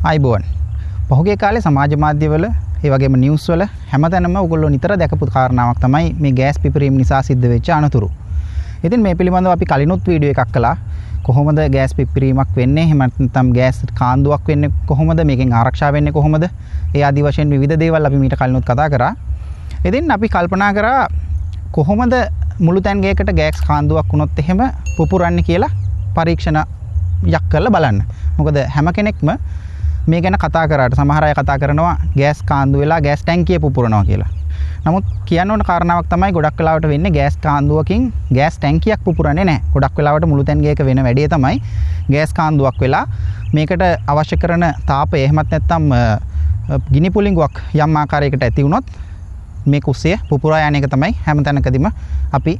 ආයිබෝන්. පහුගිය කාලේ සමාජ මාධ්‍යවල ඒ වගේම නිවුස් වල හැමතැනම ඔයගොල්ලෝ නිතර දැකපු කාරණාවක් තමයි මේ ගෑස් පිපිරීම නිසා සිද්ධ වෙච්ච අනතුරු. ඉතින් මේ පිළිබඳව අපි කලිනුත් වීඩියෝ එකක් කළා. කොහොමද ගෑස් පිපිරීමක් වෙන්නේ? එහෙම නැත්නම් ගෑස් කාන්දුවක් වෙන්නේ කොහොමද? මේකෙන් ආරක්ෂා වෙන්නේ කොහොමද? ඒ ආදි වශයෙන් විවිධ දේවල් අපි මීට කලිනුත් කතා කරා. ඉතින් අපි කල්පනා කරා කොහොමද මුළු තැන්ගයකට ගෑස් කාන්දුවක් වුණොත් එහෙම පුපුරන්නේ කියලා පරීක්ෂණයක් කරලා බලන්න. මොකද හැම කෙනෙක්ම මේ ගැන කතා කරාට සමහර අය කතා කරනවා ගෑස් කාන්දු වෙලා ගෑස් ටැංකිය පුපුරනවා කියලා. නමුත් කියන්න ඕන කාරණාවක් තමයි ගොඩක් වෙලාවට වෙන්නේ ගෑස් කාන්දුවකින් ගෑස් ටැංකියක් පුපුරන්නේ නැහැ. ගොඩක් වෙලාවට මුළු තැන්ගයක වෙන වැඩේ තමයි ගෑස් කාන්දුවක් වෙලා මේකට අවශ්‍ය කරන තාපය එහෙමත් නැත්නම් ගිනි පුළිඟුවක් යම් ආකාරයකට ඇති වුණොත් මේ කුස්සිය පුපුරා යන එක තමයි හැමතැනකදීම අපි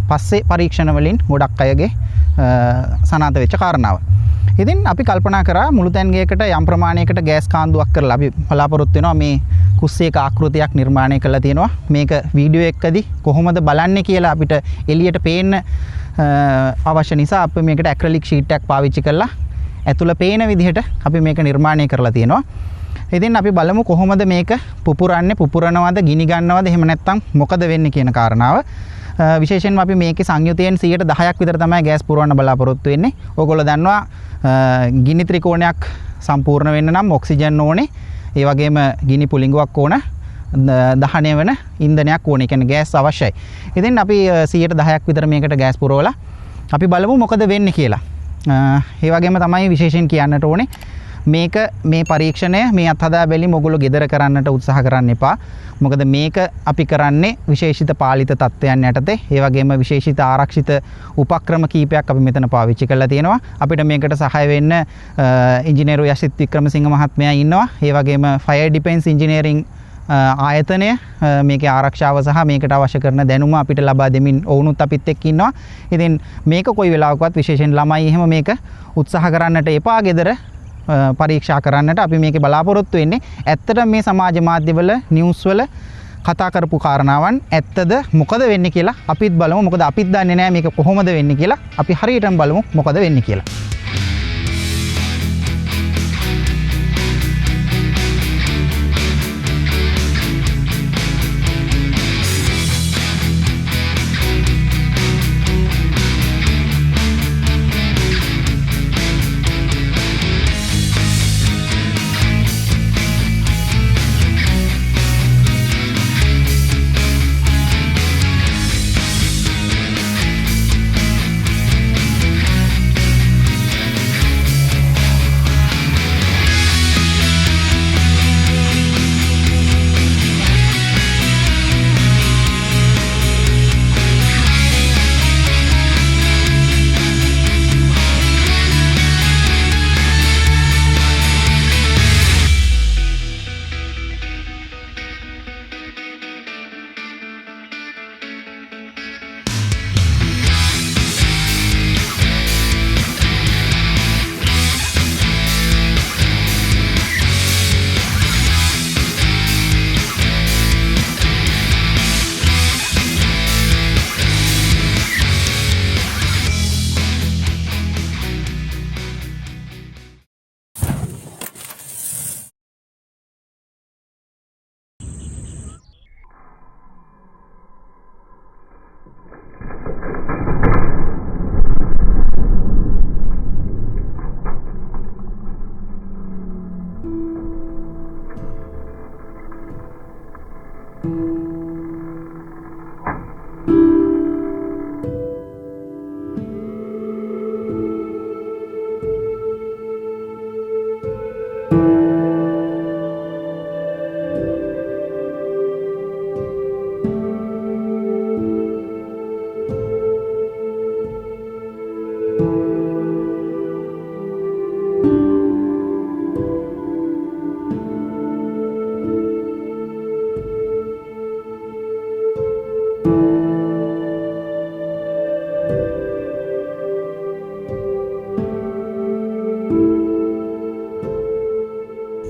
පස්සේ පරීක්ෂණ වලින් ගොඩක් අයගේ සනාථ වෙච්ච කාරණාව. ඉතින් අපි කල්පනා කරා මුළු තැන්ගයකට යම් ප්‍රමාණයකට ගෑස් කාන්දුවක් කරලා අපි බලාපොරොත්තු වෙනවා මේ කුස්සියක ආකෘතියක් නිර්මාණය කරලා තියෙනවා. මේක වීඩියෝ එකකදී කොහොමද බලන්නේ කියලා අපිට එළියට පේන්න අවශ්‍ය නිසා අපි මේකට ඇක්‍රලික් ෂීට් එකක් පාවිච්චි කරලා ඇතුළ පේන විදිහට අපි මේක නිර්මාණය කරලා තියෙනවා. ඉතින් අපි බලමු කොහොමද මේක පුපුරනවද ගිනි ගන්නවද එහෙම නැත්නම් මොකද වෙන්නේ කියන කාරණාව. විශේෂයෙන්ම අපි මේකේ සංයුතියෙන් 10% විතර තමයි ගෑස් පුරවන්න බලාපොරොත්තු වෙන්නේ. ඕගොල්ලෝ දන්නවා ගිනි ත්‍රිකෝණයක් සම්පූර්ණ වෙන්න නම් ඔක්සිජන් ඕනේ. ඒ වගේම ගිනි පුළිඟුවක් ඕන. දහනය වෙන ඉන්ධනයක් ඕනේ. ඒ කියන්නේ ගෑස් අවශ්‍යයි. ඉතින් අපි 10% විතර මේකට ගෑස් පුරවලා අපි බලමු මොකද වෙන්නේ කියලා. ඒ වගේම තමයි විශේෂයෙන් කියන්නට ඕනේ මේ පරීක්ෂණය මේ අත්හදා බැලීම ඔයගොල්ලෝ ගෙදර කරන්නට උත්සාහ කරන්න එපා. මොකද මේක අපි කරන්නේ විශේෂිත පාලිත තත්ත්වයන් යටතේ. ඒ වගේම විශේෂිත ආරක්ෂිත උපක්‍රම කීපයක් අපි මෙතන පාවිච්චි කරලා තියෙනවා. අපිට මේකට සහාය වෙන්න ඉංජිනේරු යසිත් වික්‍රමසිංහ මහත්මයා ඉන්නවා. ඒ වගේම ෆයර් ඩිෆෙන්ස් ඉංජිනේරින් ආයතනය මේකේ ආරක්ෂාව සහ මේකට අවශ්‍ය කරන දැනුම අපිට ලබා දෙමින් ඔවුනුත් අපිත් එක්ක ඉන්නවා. ඉතින් මේක කොයි වෙලාවකවත් විශේෂයෙන් ළමයි එහෙම මේක උත්සාහ කරන්නට එපා. ගෙදර පරීක්ෂා කරන්නට අපි මේකේ බලාපොරොත්තු වෙන්නේ ඇත්තට මේ සමාජ මාධ්‍යවල නිවුස් වල කතා කරපු කාරණාවන් ඇත්තද මොකද වෙන්නේ කියලා අපිත් බලමු. මොකද අපිත් දන්නේ නැහැ මේක කොහොමද වෙන්නේ කියලා. අපි හරියටම බලමු මොකද වෙන්නේ කියලා.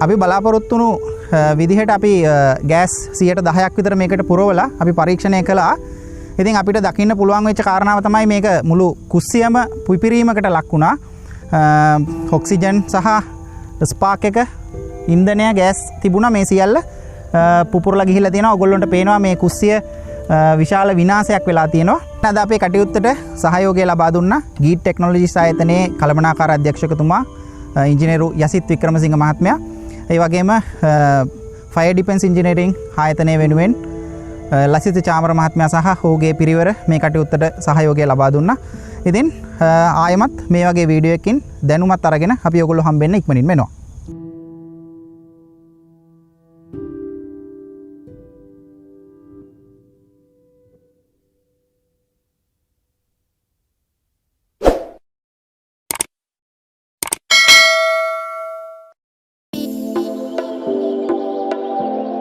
අපි බලාපොරොත්තු වුණු විදිහට අපි ගෑස් 10% විතර මේකට පුරවලා අපි පරීක්ෂණය කළා. ඉතින් අපිට දකින්න පුළුවන් වෙච්ච කාරණාව තමයි මේක මුළු කුස්සියම පිපිරීමකට ලක් වුණා. ඔක්සිජන් සහ ස්පාක් එක ඉන්ධනය ගෑස් තිබුණා මේ සියල්ල පුපුරලා ගිහිල්ලා තියෙනවා. ඔයගොල්ලන්ට පේනවා මේ කුස්සිය විශාල විනාශයක් වෙලා තියෙනවා. අද අපේ කටයුත්තට සහයෝගය ලබා දුන්නා ගීට් ටෙක්නොලොජිස් ආයතනයේ කළමනාකාර අධ්‍යක්ෂකතුමා ඉංජිනේරු යසිත් වික්‍රමසිංහ මහත්මයා. ඒ වගේම ෆයර් ඩිෆෙන්ස් ඉංජිනේරින් ආයතනය වෙනුවෙන් ලසිත චාමර මහත්මයා සහ ඔහුගේ පිරිවර මේ කටයුත්තට සහයෝගය ලබා දුන්නා. ඉතින් ආයමත් මේ වගේ වීඩියෝ එකකින් දැනුමත් අරගෙන අපි ඔයගොල්ලෝ හම්බෙන්න ඉක්මනින් වෙනවා.